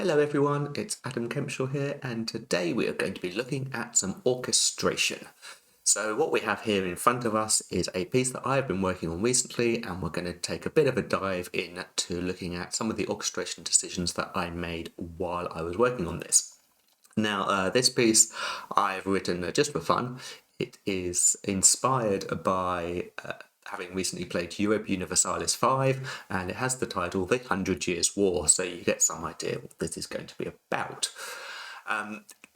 Hello everyone, it's Adam Kempshall here, and today we are going to be looking at some orchestration. So what we have here in front of us is a piece that I've been working on recently, and we're going to take a bit of a dive into looking at some of the orchestration decisions that I made while I was working on this. Now, this piece I've written just for fun. It is inspired by having recently played Europa Universalis V, and it has the title The 100 Years' War, so you get some idea what this is going to be about.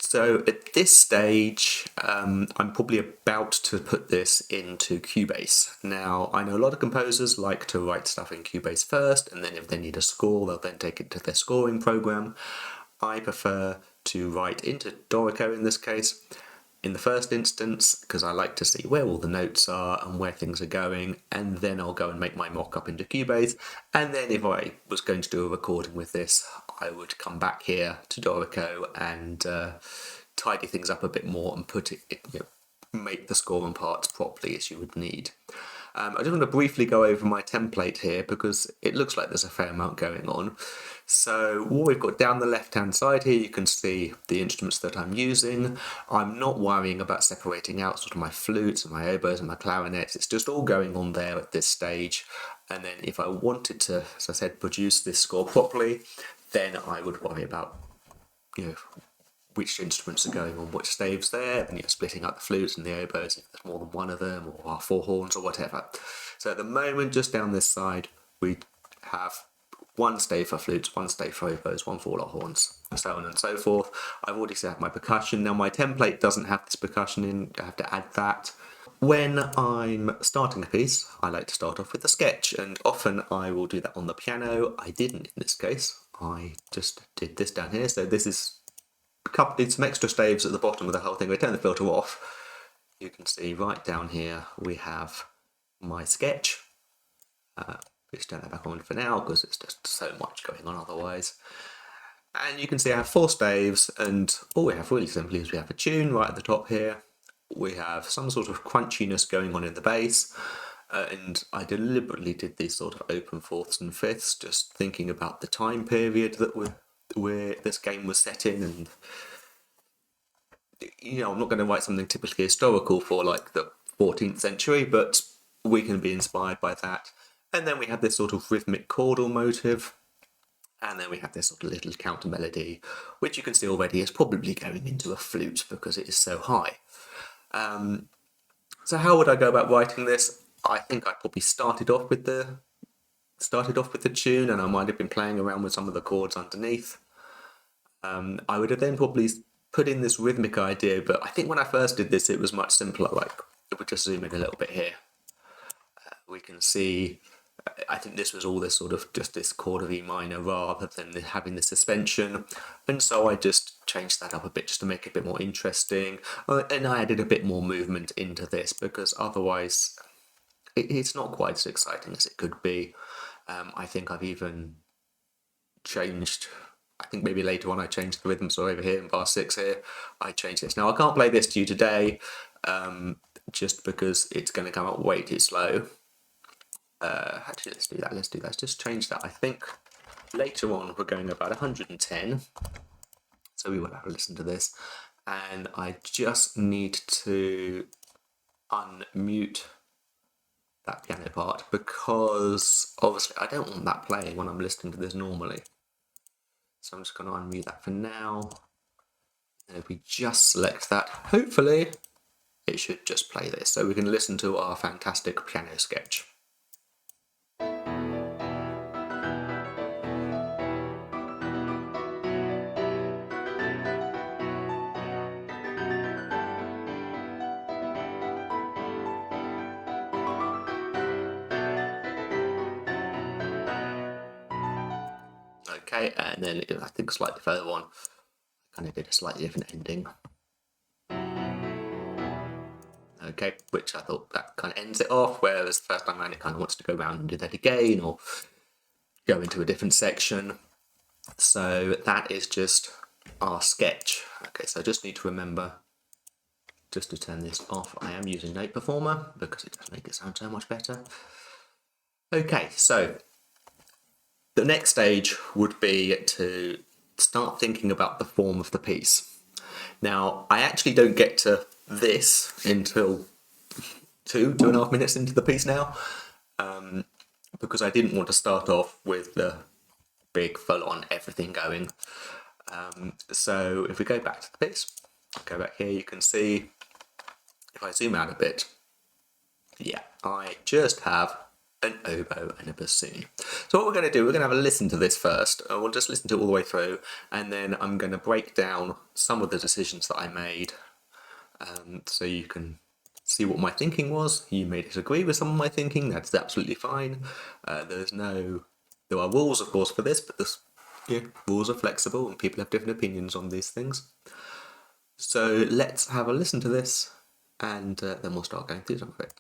So at this stage, I'm probably about to put this into Cubase. Now, I know a lot of composers like to write stuff in Cubase first, and then if they need a score, they'll then take it to their scoring program. I prefer to write into Dorico in this case in the first instance, because I like to see where all the notes are and where things are going, and then I'll go and make my mock-up into Cubase, and then if I was going to do a recording with this, I would come back here to Dorico and tidy things up a bit more and put it, make the scoring parts properly as you would need. I just want to briefly go over my template here because it looks like there's a fair amount going on. So what we've got down the left hand side here, you can see the instruments that I'm using. I'm not worrying about separating out sort of my flutes and my oboes and my clarinets. It's just all going on there at this stage. And then if I wanted to, as I said, produce this score properly, then I would worry about, which instruments are going on which staves there, and you're splitting up the flutes and the oboes if there's more than one of them, or four horns or whatever. So at the moment, just down this side, we have one stave for flutes, one stave for oboes, one for all our horns, so on and so forth. I've already set up my percussion. Now my template doesn't have this percussion in, I have to add that. When I'm starting a piece, I like to start off with a sketch, and often I will do that on the piano. I didn't in this case. I just did this down here. So this is did some extra staves at the bottom of the whole thing. We turn the filter off. You can see right down here we have my sketch. Let's turn that back on for now because it's just so much going on otherwise. And you can see I have 4 staves, and all we have really simply is we have a tune right at the top here. We have some sort of crunchiness going on in the bass, and I deliberately did these sort of open fourths and fifths, just thinking about the time period that where this game was set in, and I'm not going to write something typically historical for like the 14th century, but we can be inspired by that. And then we have this sort of rhythmic chordal motive, and then we have this sort of little counter melody, which you can see already is probably going into a flute because it is so high. So how would I go about writing this? I think I probably started off with the tune, and I might have been playing around with some of the chords underneath. I would have then probably put in this rhythmic idea, but I think when I first did this, it was much simpler. Like, if we just zoom in a little bit here, we can see, I think this was all this sort of just this chord of E minor rather than having the suspension. And so I just changed that up a bit just to make it a bit more interesting. And I added a bit more movement into this because otherwise it's not quite as exciting as it could be. I think I've even changed, I think maybe later on I changed the rhythm, so over here in bar 6 here, I changed this. Now I can't play this to you today, just because it's going to come up way too slow. Actually, let's do that, let's just change that. I think later on we're going about 110, so we will have a listen to this, and I just need to unmute that piano part because obviously I don't want that playing when I'm listening to this normally. So I'm just going to unmute that for now. And if we just select that, hopefully it should just play this. So we can listen to our fantastic piano sketch. Okay, and then I think slightly further on, I kind of did a slightly different ending. Okay, which I thought that kind of ends it off, whereas the first time around it kind of wants to go around and do that again, or go into a different section. So that is just our sketch. Okay, so I just need to remember just to turn this off. I am using Noteperformer because it does make it sound so much better. Okay, so the next stage would be to start thinking about the form of the piece. Now, I actually don't get to this until 2.5 minutes into the piece now, because I didn't want to start off with the big full-on everything going. So if we go back to the piece, go back here, you can see, if I zoom out a bit, yeah, I just have an oboe and a bassoon. So what we're going to do, we're going to have a listen to this first. We'll just listen to it all the way through, and then I'm going to break down some of the decisions that I made, so you can see what my thinking was. You may disagree with some of my thinking, that's absolutely fine. There are rules, of course, for this, but rules are flexible and people have different opinions on these things. So let's have a listen to this, and then we'll start going through some of it.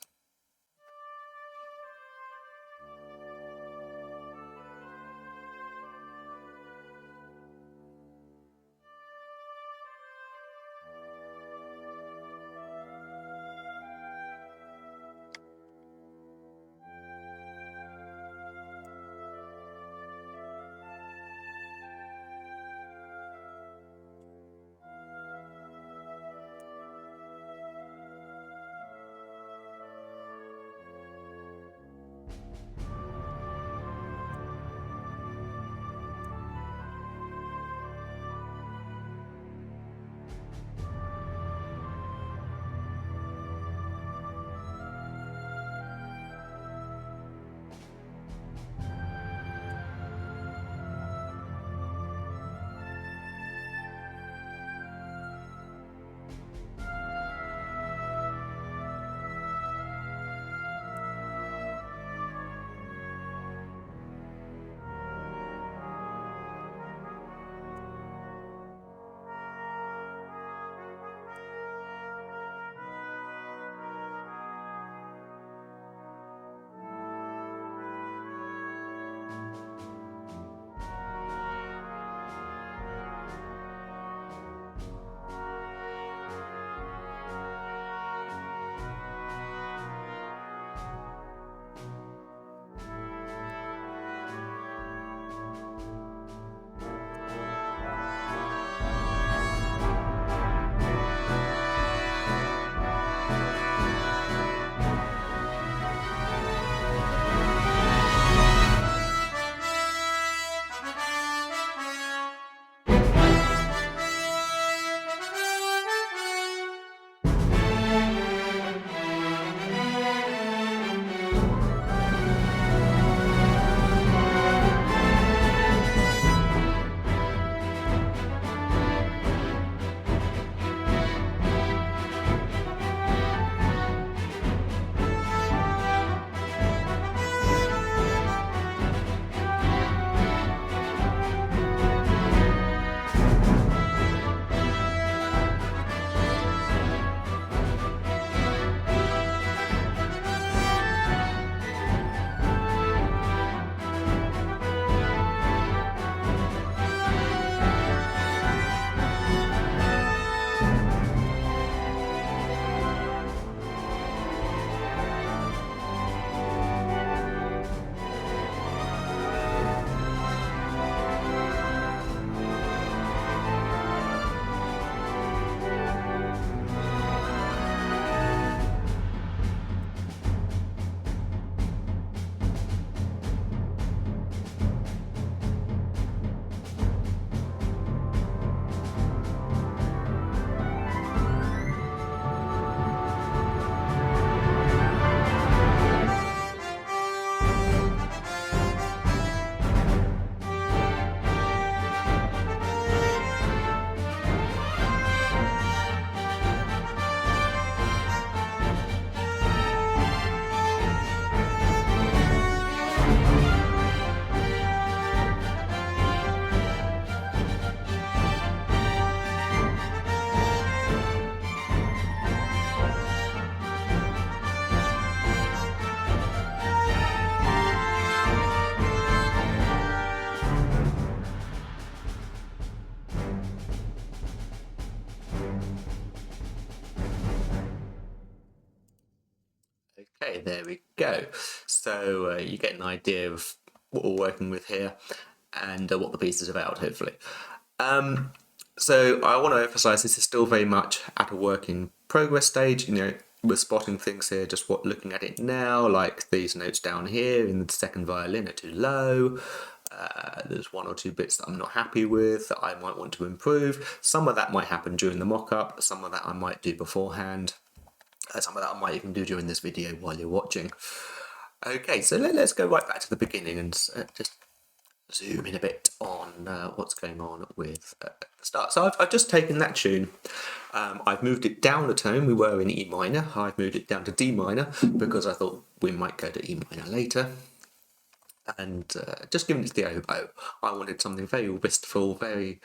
Okay, there we go. So you get an idea of what we're working with here and what the piece is about, hopefully. So I want to emphasize this is still very much at a work in progress stage. We're spotting things here, just looking at it now, like these notes down here in the second violin are too low. There's one or two bits that I'm not happy with that I might want to improve. Some of that might happen during the mock-up, some of that I might do beforehand, some of that I might even do during this video while you're watching. Okay, so let's go right back to the beginning and just zoom in a bit on what's going on with the start. So I've just taken that tune, I've moved it down a tone. We were in E minor, I've moved it down to D minor because I thought we might go to E minor later. And just giving it to the oboe, I wanted something very wistful, very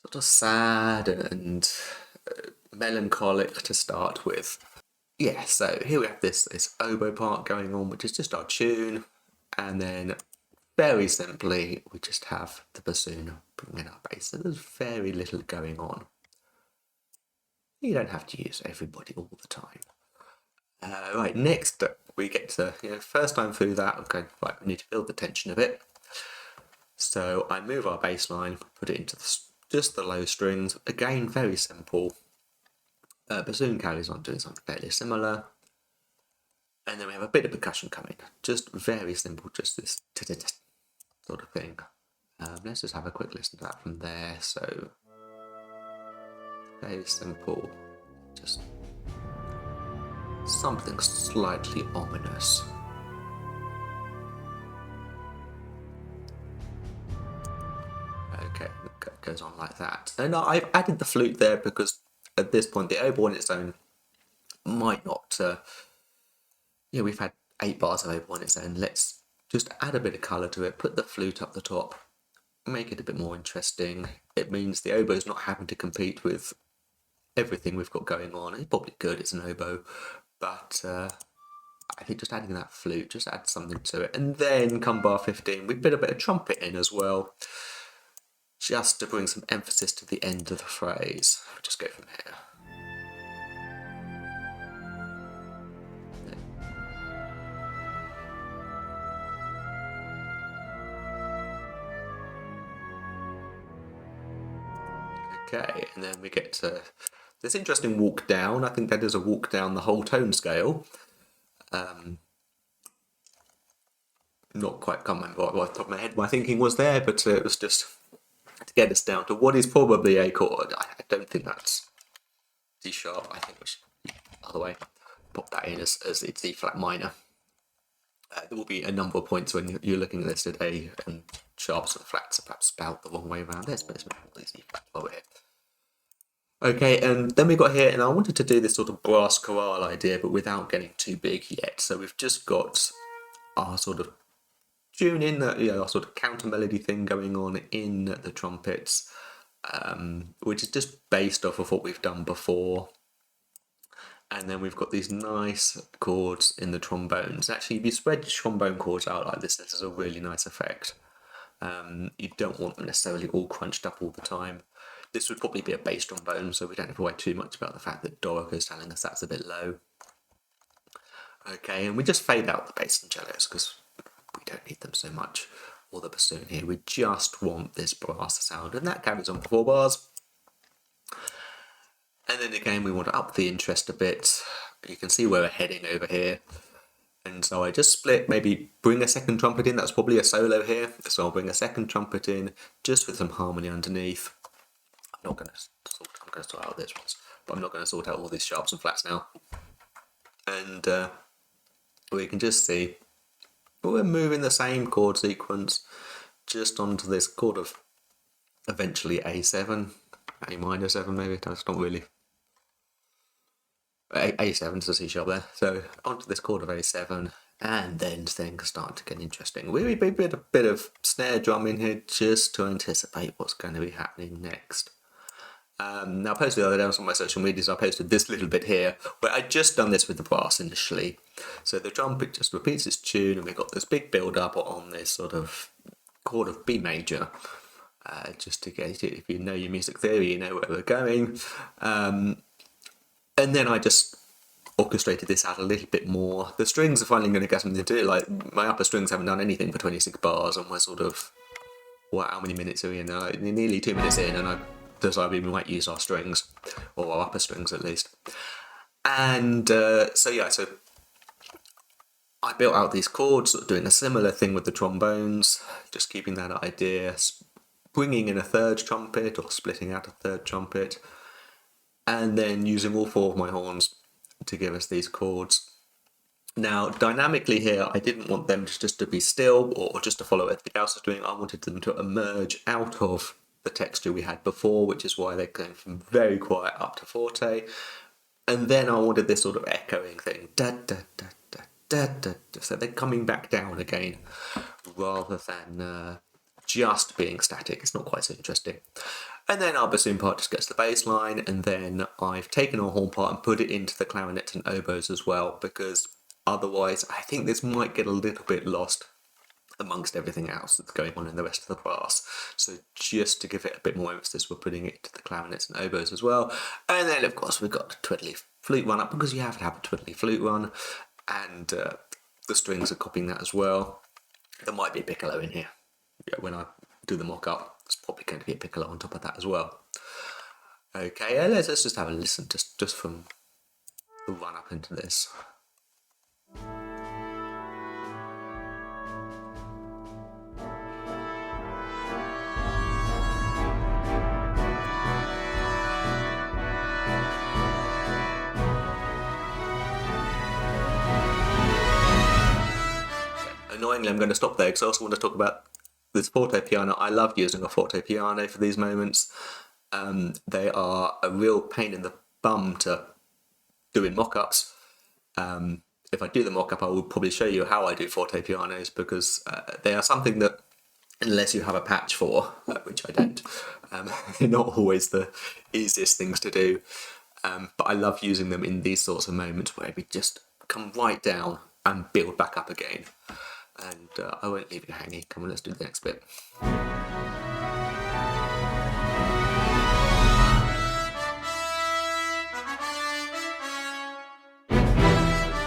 sort of sad and melancholic to start with. Yeah, so here we have this oboe part going on, which is just our tune, and then very simply we just have the bassoon bringing our bass. So there's very little going on. You don't have to use everybody all the time. Right, next we get to, first time through that, okay, right, we need to build the tension a bit. So I move our bass line, put it into just the low strings. Again, very simple. Bassoon carries on doing something fairly similar. And then we have a bit of percussion coming. Just very simple, just this sort of thing. Let's just have a quick listen to that from there. So, very simple, just something slightly ominous. Okay, it goes on like that. And I've added the flute there because at this point the oboe on its own might not, we've had 8 bars of oboe on its own. Let's just add a bit of colour to it, put the flute up the top, make it a bit more interesting. It means the oboe's not having to compete with everything we've got going on. It's probably good, it's an oboe, but I think just adding that flute just adds something to it. And then come bar 15, we put a bit of trumpet in as well, just to bring some emphasis to the end of the phrase. I'll just go from here. Okay, and then we get to this interesting walk down. I think that is a walk down the whole tone scale. Not quite can't remember what off the top of my head my thinking was there, but it was just to get us down to what is probably a chord. I don't think that's D sharp. I think we should the other way. Pop that in as it's D flat minor. There will be a number of points when you're looking at this today, and sharps and flats are perhaps spelled the wrong way around this, but it's D flat over here. Okay, and then we got here, and I wanted to do this sort of brass chorale idea, but without getting too big yet. So we've just got our sort of tune in, our sort of counter melody thing going on in the trumpets, which is just based off of what we've done before. And then we've got these nice chords in the trombones. Actually, if you spread your trombone chords out like this is a really nice effect. You don't want them necessarily all crunched up all the time. This would probably be a bass trombone, so we don't have to worry too much about the fact that Dorico is telling us that's a bit low. Okay, and we just fade out the bass and cellos because we don't need them so much, or the bassoon here. We just want this brass sound, and that carries on for 4 bars. And then again, we want to up the interest a bit. You can see where we're heading over here. And so I just split, maybe bring a second trumpet in. That's probably a solo here. So I'll bring a second trumpet in, just with some harmony underneath. I'm going to sort out this one, but I'm not going to sort out all these sharps and flats now. And we can just see we're moving the same chord sequence just onto this chord of eventually A7, A minor 7 maybe, that's not really. A7 to C sharp there, so onto this chord of A7, and then things start to get interesting. We put a bit of snare drum in here just to anticipate what's going to be happening next. Now I posted the other day on some of my social medias, I posted this little bit here, where I'd just done this with the brass initially. So the trumpet just repeats its tune, and we've got this big build up on this sort of chord of B major. Just to get it, if you know your music theory, you know where we're going. And then I just orchestrated this out a little bit more. The strings are finally going to get something to do. Like, my upper strings haven't done anything for 26 bars, and we're sort of Well, how many minutes are we in? Nearly 2 minutes in, and I decided we might use our strings, or our upper strings at least. And so I built out these chords, doing a similar thing with the trombones, just keeping that idea, bringing in a third trumpet or splitting out a third trumpet, and then using all 4 of my horns to give us these chords. Now, dynamically here, I didn't want them just to be still or just to follow everything else I was doing. I wanted them to emerge out of the texture we had before, which is why they're going from very quiet up to forte. And then I wanted this sort of echoing thing, da da da da da da. So they're coming back down again, rather than just being static. It's not quite so interesting. And then our bassoon part just gets the bass line, and then I've taken our horn part and put it into the clarinets and oboes as well, because otherwise I think this might get a little bit lost amongst everything else that's going on in the rest of the class. So just to give it a bit more emphasis, we're putting it into the clarinets and oboes as well. And then of course we've got the twiddly flute run up, because you have to have a twiddly flute run, and the strings are copying that as well. There might be a piccolo in here. Yeah, when I do the mock-up, there's probably going to be a piccolo on top of that as well. Okay, let's just have a listen just from the run up into this. Annoyingly, I'm going to stop there because I also want to talk about this forte piano. I love using a forte piano for these moments. They are a real pain in the bum to do in mock-ups. If I do the mock-up, I will probably show you how I do forte pianos, because they are something that, unless you have a patch for, which I don't, they're not always the easiest things to do. But I love using them in these sorts of moments where we just come right down and build back up again. And I won't leave you hanging. Come on, let's do the next bit.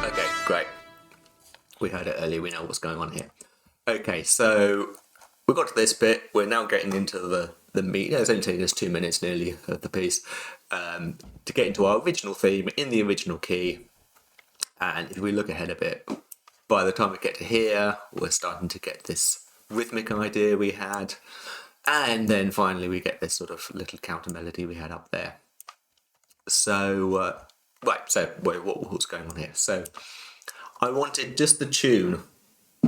Okay, great. We heard it earlier, we know what's going on here. Okay, so we got to this bit. We're now getting into the meat. It's only taking us 2 minutes nearly of the piece to get into our original theme in the original key. And if we look ahead a bit, by the time we get to here, we're starting to get this rhythmic idea we had, and then finally we get this sort of little counter melody we had up there. So, what was going on here? So, I wanted just the tune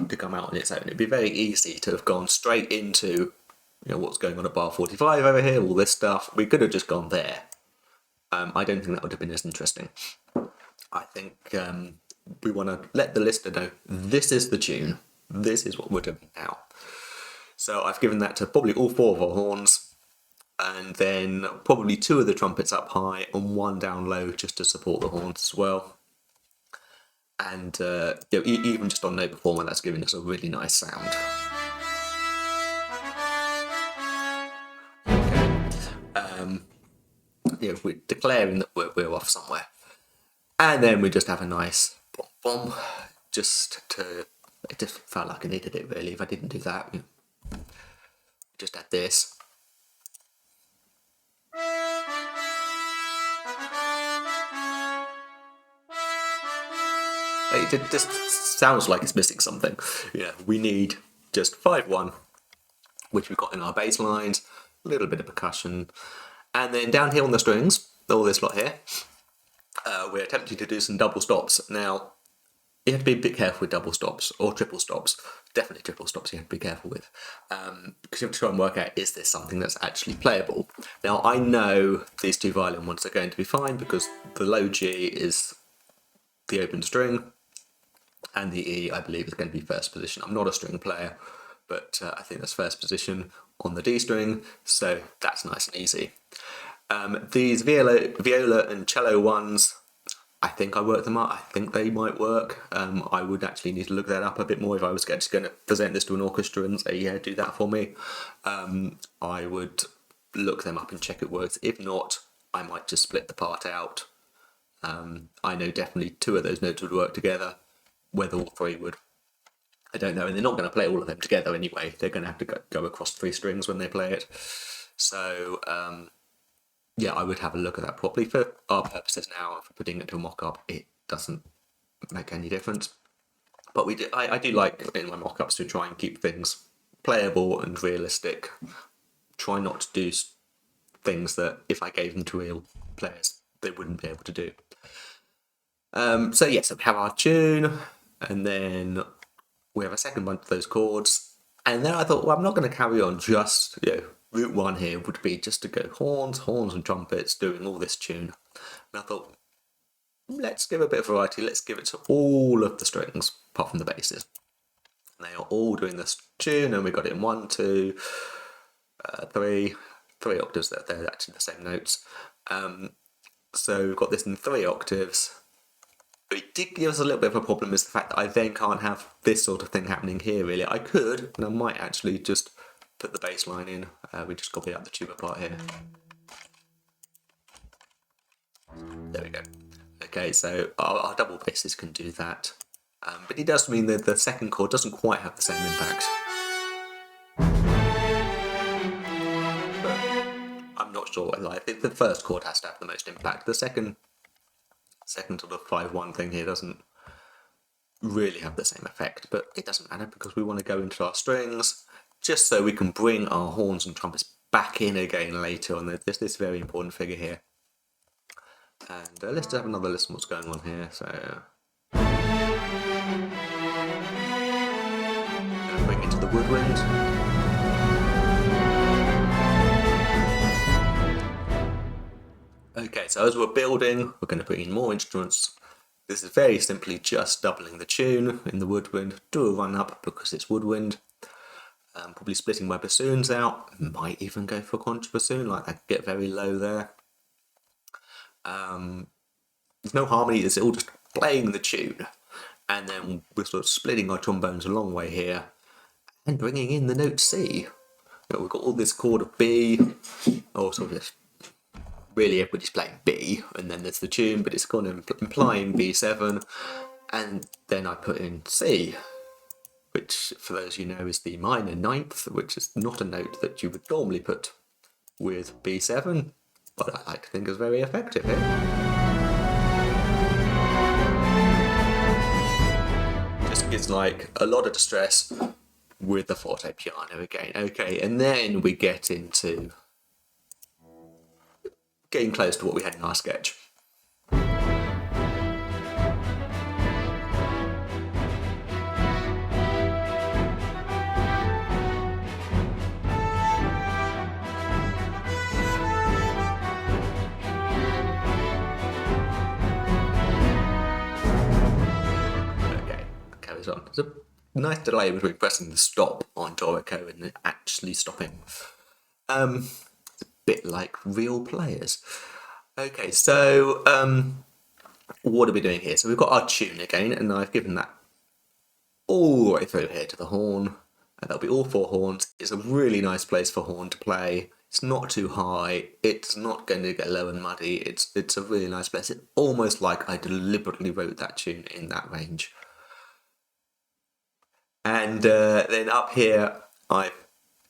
to come out on its own. It'd be very easy to have gone straight into, what's going on at bar 45 over here, all this stuff. We could have just gone there. I don't think that would have been as interesting. I think we want to let the listener know this is the tune, this is what we're doing now. So I've given that to probably all 4 of our horns, and then probably 2 of the trumpets up high and 1 down low just to support the horns as well. And even just on Noteperformer, that's giving us a really nice sound. Okay. We're declaring that we're off somewhere. And then we just have a nice boom, boom, it just felt like I needed it really. If I didn't do that, just add this. It just sounds like it's missing something. We need just 5-1, which we've got in our bass lines, a little bit of percussion, and then down here on the strings, all this lot here, we're attempting to do some double stops. Now, you have to be a bit careful with double stops or triple stops. Definitely triple stops you have to be careful with, because you have to try and work out, is this something that's actually playable? Now, I know these 2 violin ones are going to be fine, because the low G is the open string, and the E, I believe, is going to be first position. I'm not a string player, but I think that's first position on the D string, so that's nice and easy. These viola and cello ones, I think I worked them out. I think they might work. I would actually need to look that up a bit more if I was just going to present this to an orchestra and say, yeah, do that for me. I would look them up and check it works. If not, I might just split the part out. I know definitely 2 of those notes would work together. Whether all 3 would, I don't know, and they're not going to play all of them together anyway. They're going to have to go across 3 strings when they play it. So yeah, I would have a look at that properly. For our purposes now, for putting it to a mock-up, it doesn't make any difference. But I do like in my mock-ups to try and keep things playable and realistic. Try not to do things that if I gave them to real players, they wouldn't be able to do. So yes, we have our tune, and then we have a second bunch of those chords. And then I thought, well, I'm not going to carry on just, route 1 here would be just to go horns and trumpets, doing all this tune. And I thought, let's give a bit of variety. Let's give it to all of the strings, apart from the basses. And they are all doing this tune, and we got it in 1, 2, 3 octaves. They're actually the same notes. So we've got this in 3 octaves. But it did give us a little bit of a problem is the fact that I then can't have this sort of thing happening here, really. I could, and I might actually just put the bass line in. We just copy out the tuba part here. There we go. Okay, so our double basses can do that. But it does mean that the second chord doesn't quite have the same impact. But I'm not sure. I think the first chord has to have the most impact. The second sort of 5-1 thing here doesn't really have the same effect, but it doesn't matter because we want to go into our strings just so we can bring our horns and trumpets back in again later on. There's this very important figure here. And let's just have another listen what's going on here. So bring it to the woodwind. Okay, so as we're building, we're going to bring in more instruments. This is very simply just doubling the tune in the woodwind. Do a run up because it's woodwind. Probably splitting my bassoons out. Might even go for a contrabassoon, like that, get very low there. There's no harmony, it's all just playing the tune. And then we're sort of splitting our trombones a long way here and bringing in the note C. We've got all this chord of B, or sort of really everybody's playing B, and then there's the tune, but it's kind of implying B7, and then I put in C, which for those you know is the minor ninth, which is not a note that you would normally put with B7, but I like to think is very effective here. Just gives like a lot of distress with the forte piano again. Okay, and then we get into getting close to what we had in our sketch. On. There's a nice delay between pressing the stop on Dorico and actually stopping. It's a bit like real players. Okay, so what are we doing here? So we've got our tune again, and I've given that all the way through here to the horn, and that'll be all 4 horns. It's a really nice place for horn to play. It's not too high. It's not going to get low and muddy. It's a really nice place. It's almost like I deliberately wrote that tune in that range. And then up here, I've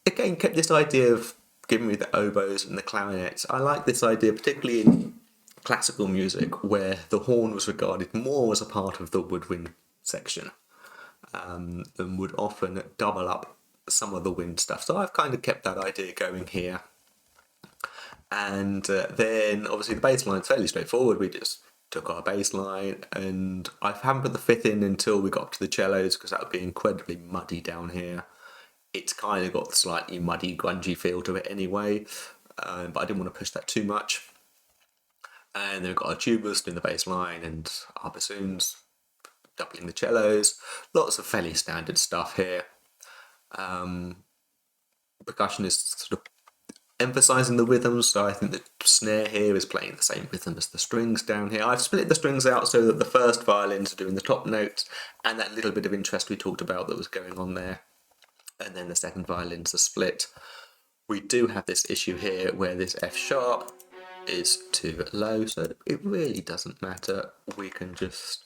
again kept this idea of giving me the oboes and the clarinets. I like this idea, particularly in classical music, where the horn was regarded more as a part of the woodwind section and would often double up some of the wind stuff. So I've kind of kept that idea going here. And then obviously the bass line's fairly straightforward. We just took our bass line, and I haven't put the 5th in until we got to the cellos because that would be incredibly muddy down here. It's kind of got the slightly muddy, grungy feel to it anyway, but I didn't want to push that too much. And then we've got our tubas doing the bass line and our bassoons doubling the cellos. Lots of fairly standard stuff here. Percussion is sort of emphasising the rhythms, so I think the snare here is playing the same rhythm as the strings down here. I've split the strings out so that the first violins are doing the top notes and that little bit of interest we talked about that was going on there, and then the second violins are split. We do have this issue here where this F sharp is too low, so it really doesn't matter. We can just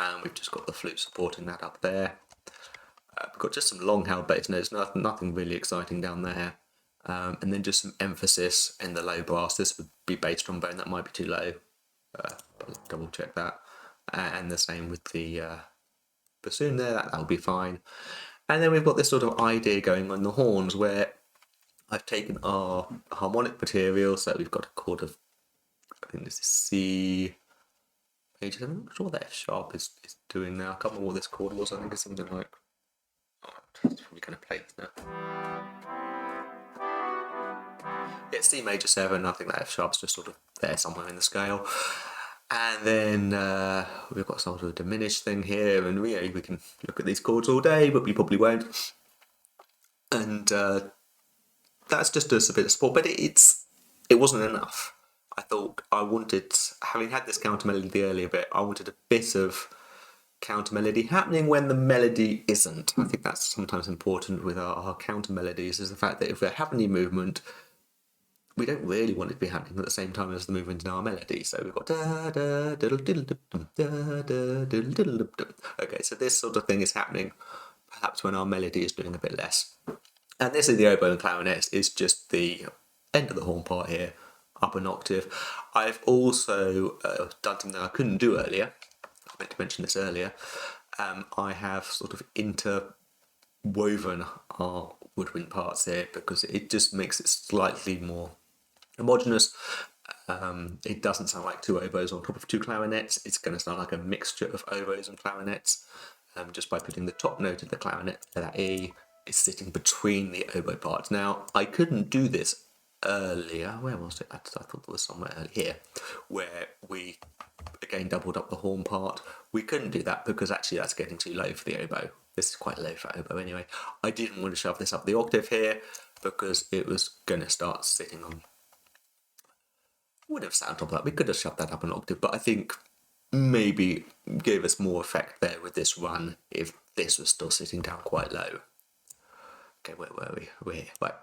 and we've just got the flute supporting that up there. We've got just some long held bass notes, nothing really exciting down there. And then just some emphasis in the low brass. This would be bass trombone, that might be too low. I'll double check that. And the same with the bassoon there, that'll be fine. And then we've got this sort of idea going on the horns where I've taken our harmonic material, so we've got a chord of, I think this is C major. I'm not sure what that F sharp is doing now. I can't remember what this chord was. I think it's something like, it's probably going to play this now. Yeah, C major 7. I think that F sharp's just sort of there somewhere in the scale. And then we've got sort of a diminished thing here, and we can look at these chords all day, but we probably won't. And that's just us a bit of support, but it wasn't enough. I thought I wanted, having had this counter melody earlier bit, I wanted a bit of counter melody happening when the melody isn't. I think that's sometimes important with our counter melodies, is the fact that if we're having any movement, we don't really want it to be happening at the same time as the movement in our melody. So we've got da da diddle diddle dum da da diddle diddle dum. Okay, so this sort of thing is happening perhaps when our melody is doing a bit less. And this is the oboe and clarinet, is just the end of the horn part here, up an octave. I've also done something I couldn't do earlier. I meant to mention this earlier. I have sort of interwoven our woodwind parts here because it just makes it slightly more homogeneous. It doesn't sound like two oboes on top of two clarinets. It's going to sound like a mixture of oboes and clarinets, just by putting the top note of the clarinet, that E, is sitting between the oboe parts. Now, I couldn't do this earlier. Where was it? I thought there was somewhere earlier here, where we again doubled up the horn part. We couldn't do that because actually that's getting too low for the oboe. This is quite low for oboe anyway. I didn't want to shove this up the octave here because it was going to start sitting on. Would have sat on top of that. We could have shoved that up an octave, but I think maybe gave us more effect there with this run if this was still sitting down quite low. Okay, where were we? We're here. Right.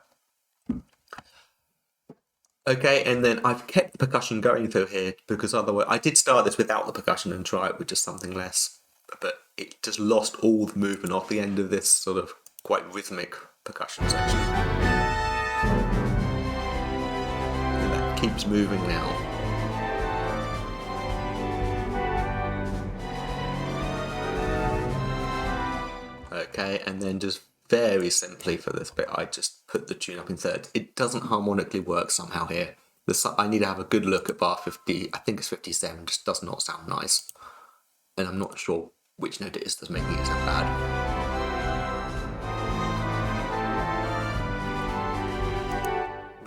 Okay, and then I've kept the percussion going through here because otherwise I did start this without the percussion and try it with just something less, but it just lost all the movement off the end of this sort of quite rhythmic percussion section. And that keeps moving now. Okay, and then just very simply for this bit, I just put the tune up in thirds. It doesn't harmonically work somehow here. I need to have a good look at bar 50, I think it's 57, just does not sound nice. And I'm not sure which note it is that's making it sound bad.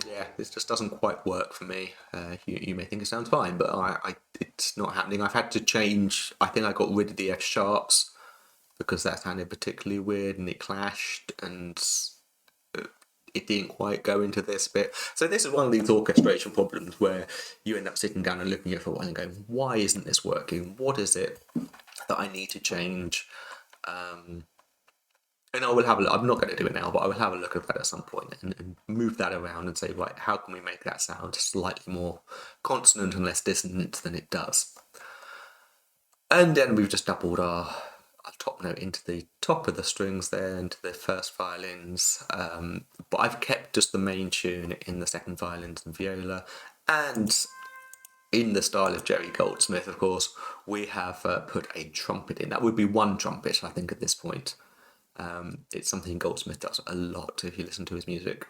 Yeah, this just doesn't quite work for me. You may think it sounds fine, but it's not happening. I've had to change, I think I got rid of the F sharps, because that sounded particularly weird and it clashed and it didn't quite go into this bit. So this is one of these orchestration problems where you end up sitting down and looking at it for a while and going, why isn't this working? What is it that I need to change? And I will have a look. I'm not going to do it now, but I will have a look at that at some point and move that around and say, right, how can we make that sound slightly more consonant and less dissonant than it does? And then we've just doubled our top note into the top of the strings there, into the first violins, but I've kept just the main tune in the second violins and viola, and in the style of Jerry Goldsmith, of course, we have put a trumpet in. That would be one trumpet, I think, at this point. It's something Goldsmith does a lot if you listen to his music,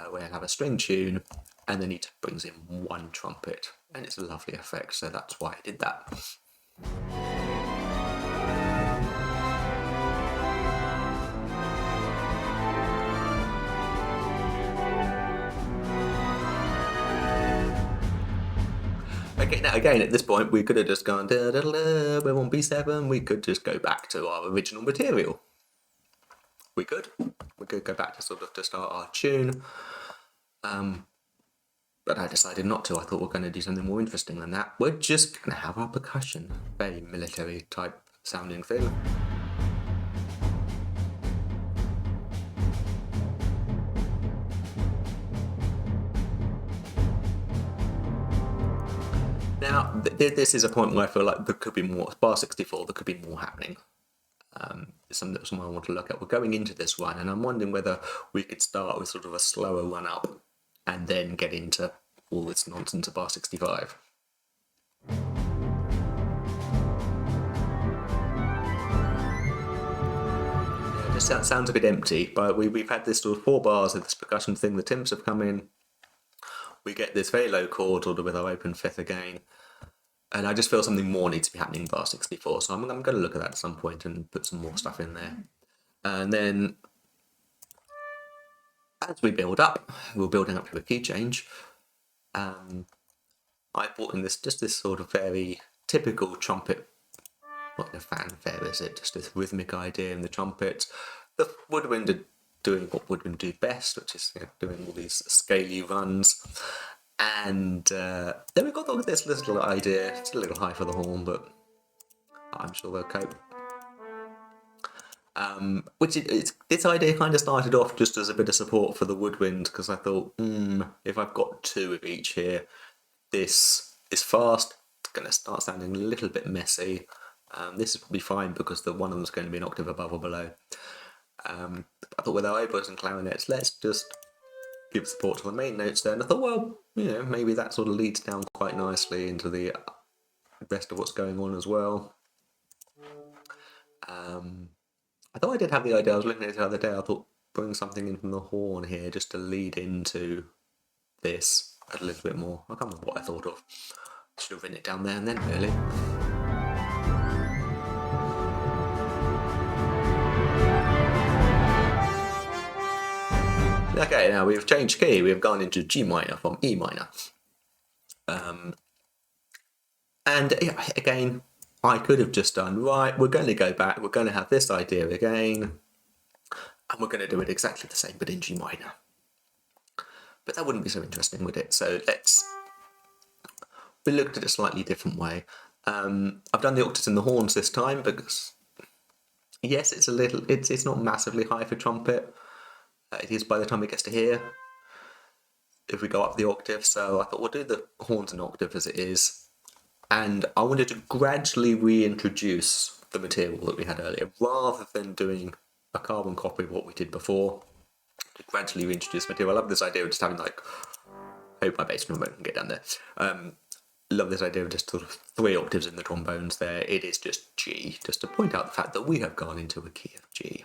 where he'll have a string tune and then he brings in one trumpet, and it's a lovely effect, so that's why I did that. Okay, now again, at this point, we could have just gone, we're on B7, we could just go back to our original material. We could go back to sort of to start our tune, but I decided not to. I thought we're going to do something more interesting than that. We're just going to have our percussion, very military type sounding thing. Now, this is a point where I feel like there could be more, bar 64, there could be more happening. Something I want to look at. We're going into this one, and I'm wondering whether we could start with sort of a slower run up and then get into all this nonsense of bar 65. Yeah, it just sounds a bit empty, but we've had this sort of 4 bars of this percussion thing, the timbres have come in, we get this very low chord order with our open 5th again, and I just feel something more needs to be happening in bar 64, so I'm going to look at that at some point and put some more stuff in there. And then as we build up, we're building up to a key change. I brought in this sort of very typical trumpet, what a fanfare is it, just this rhythmic idea in the trumpet. The woodwind are doing what woodwind do best, which is doing all these scaly runs. And then we've got all this little idea, it's a little high for the horn, but I'm sure they'll cope. This idea kind of started off just as a bit of support for the woodwind, because I thought, if I've got 2 of each here, this is fast, it's going to start sounding a little bit messy. This is probably fine because the one of them is going to be an octave above or below. I thought with our oboes and clarinets, let's just give support to the main notes there. And I thought, well, maybe that sort of leads down quite nicely into the rest of what's going on as well. I thought I did have the idea, I was looking at it the other day, I thought bring something in from the horn here just to lead into this a little bit more. I can't remember what I thought of. I should have written it down there and then, really. Okay, now we've changed key, we've gone into G minor from E minor. And again, I could have just done, right, we're going to go back, we're going to have this idea again, and we're going to do it exactly the same, but in G minor. But that wouldn't be so interesting, would it? So we looked at it a slightly different way. I've done the octaves in the horns this time because, yes, it's not massively high for trumpet. It is by the time it gets to here, if we go up the octave. So I thought we'll do the horns in octave as it is. And I wanted to gradually reintroduce the material that we had earlier, rather than doing a carbon copy of what we did before. To gradually reintroduce material. I love this idea of just having I hope my bass trombone can get down there. Love this idea of just sort of 3 octaves in the trombones there. It is just G, just to point out the fact that we have gone into a key of G.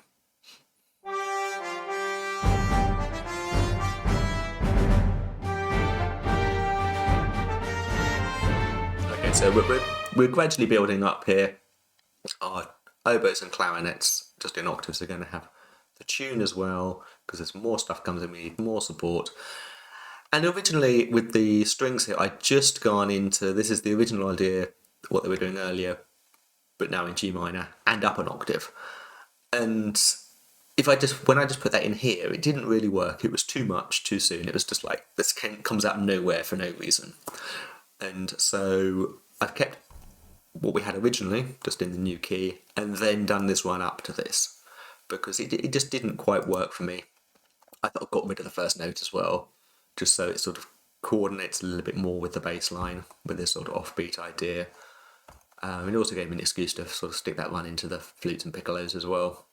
Okay, so we're gradually building up here. Our oboes and clarinets, just in octaves, are going to have the tune as well, because as more stuff comes in, we need more support. And originally, with the strings here, I'd just gone into, this is the original idea, what they were doing earlier, but now in G minor, and up an octave. And when I just put that in here, it didn't really work. It was too much, too soon. It was just like, this comes out of nowhere for no reason. And so I've kept what we had originally, just in the new key, and then done this run up to this, because it just didn't quite work for me. I thought I got rid of the first note as well, just so it sort of coordinates a little bit more with the bass line, with this sort of offbeat idea. It also gave me an excuse to sort of stick that run into the flutes and piccolos as well.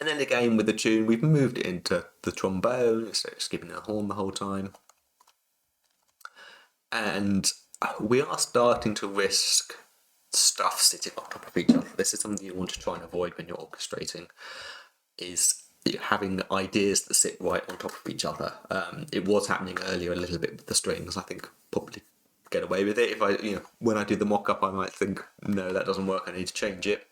And then again with the tune, we've moved it into the trombone, so it's keeping the horn the whole time. And we are starting to risk stuff sitting on top of each other. This is something you want to try and avoid when you're orchestrating, is having ideas that sit right on top of each other. It was happening earlier a little bit with the strings. I think probably get away with it. If when I do the mock-up, I might think, no, that doesn't work, I need to change it.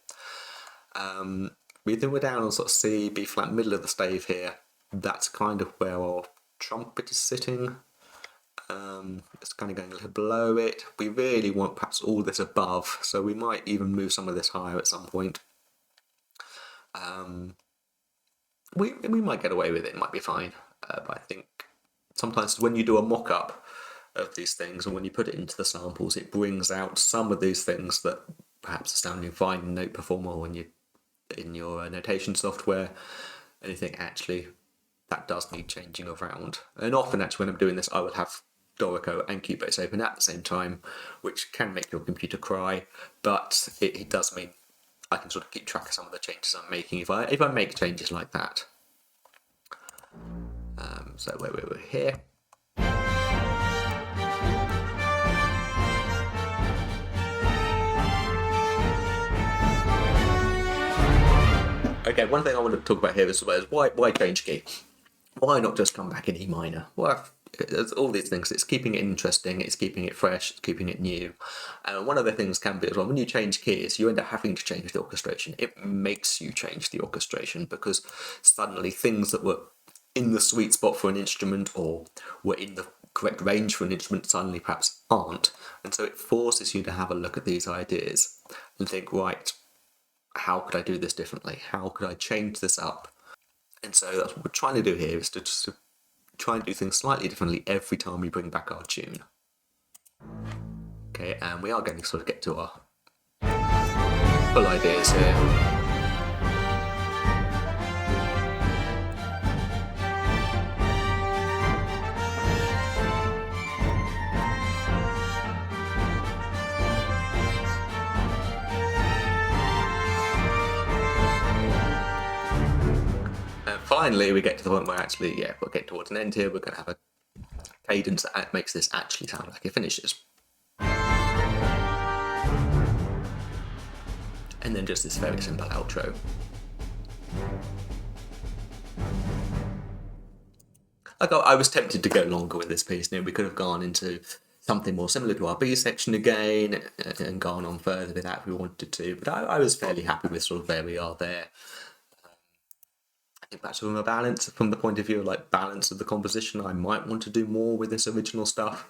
We think we're down on sort of C, B flat, middle of the stave here. That's kind of where our trumpet is sitting. It's kind of going a little below it. We really want perhaps all this above, so we might even move some of this higher at some point. We might get away with it, might be fine, but I think sometimes when you do a mock-up of these things and when you put it into the samples, it brings out some of these things that perhaps are sounding fine in Noteperformer when you in your notation software, and you think actually that does need changing around. And often actually when I'm doing this, I will have Dorico and Cubase open at the same time, which can make your computer cry, but it does mean I can sort of keep track of some of the changes I'm making if I make changes like that. So we're here. Okay, one thing I want to talk about here is why change key? Why not just come back in E minor? Well, there's all these things. It's keeping it interesting, it's keeping it fresh, it's keeping it new. And one of the things can be as well, when you change keys, you end up having to change the orchestration. It makes you change the orchestration because suddenly things that were in the sweet spot for an instrument or were in the correct range for an instrument suddenly perhaps aren't. And so it forces you to have a look at these ideas and think, right, how could I do this differently? How could I change this up? And so that's what we're trying to do here, is to just try and do things slightly differently every time we bring back our tune. Okay, and we are going to sort of get to our full ideas here. Finally, we get to the point where actually, yeah, we're getting towards an end here. We're going to have a cadence that makes this actually sound like it finishes. And then just this very simple outro. I was tempted to go longer with this piece. We could have gone into something more similar to our B section again and gone on further with that if we wanted to. But I was fairly happy with sort of where we are there. I think that's from a balance, from the point of view of like balance of the composition. I might want to do more with this original stuff,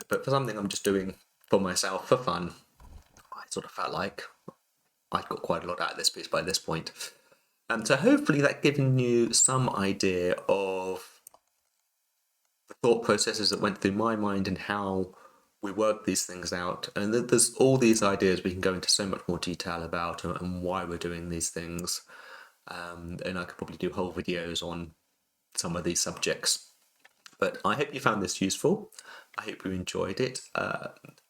but for something I'm just doing for myself for fun, I sort of felt like I'd got quite a lot out of this piece by this point. So hopefully that's given you some idea of the thought processes that went through my mind and how we work these things out. And there's all these ideas we can go into so much more detail about and why we're doing these things. And I could probably do whole videos on some of these subjects. But I hope you found this useful. I hope you enjoyed it.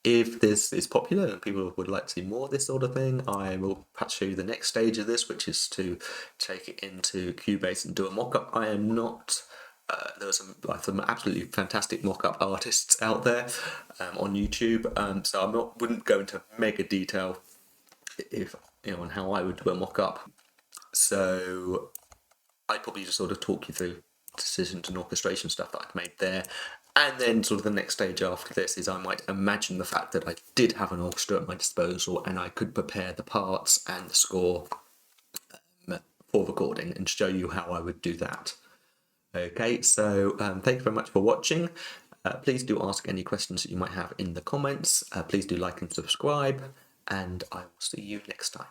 If this is popular and people would like to see more of this sort of thing, I will perhaps show you the next stage of this, which is to take it into Cubase and do a mock-up. I am not... there are some absolutely fantastic mock-up artists out there on YouTube, so I wouldn't go into mega detail if on how I would do a mock-up. So I'd probably just sort of talk you through decisions and orchestration stuff that I've made there. And then sort of the next stage after this is I might imagine the fact that I did have an orchestra at my disposal and I could prepare the parts and the score for recording and show you how I would do that. Okay, so thank you very much for watching. Please do ask any questions that you might have in the comments. Please do like and subscribe, and I will see you next time.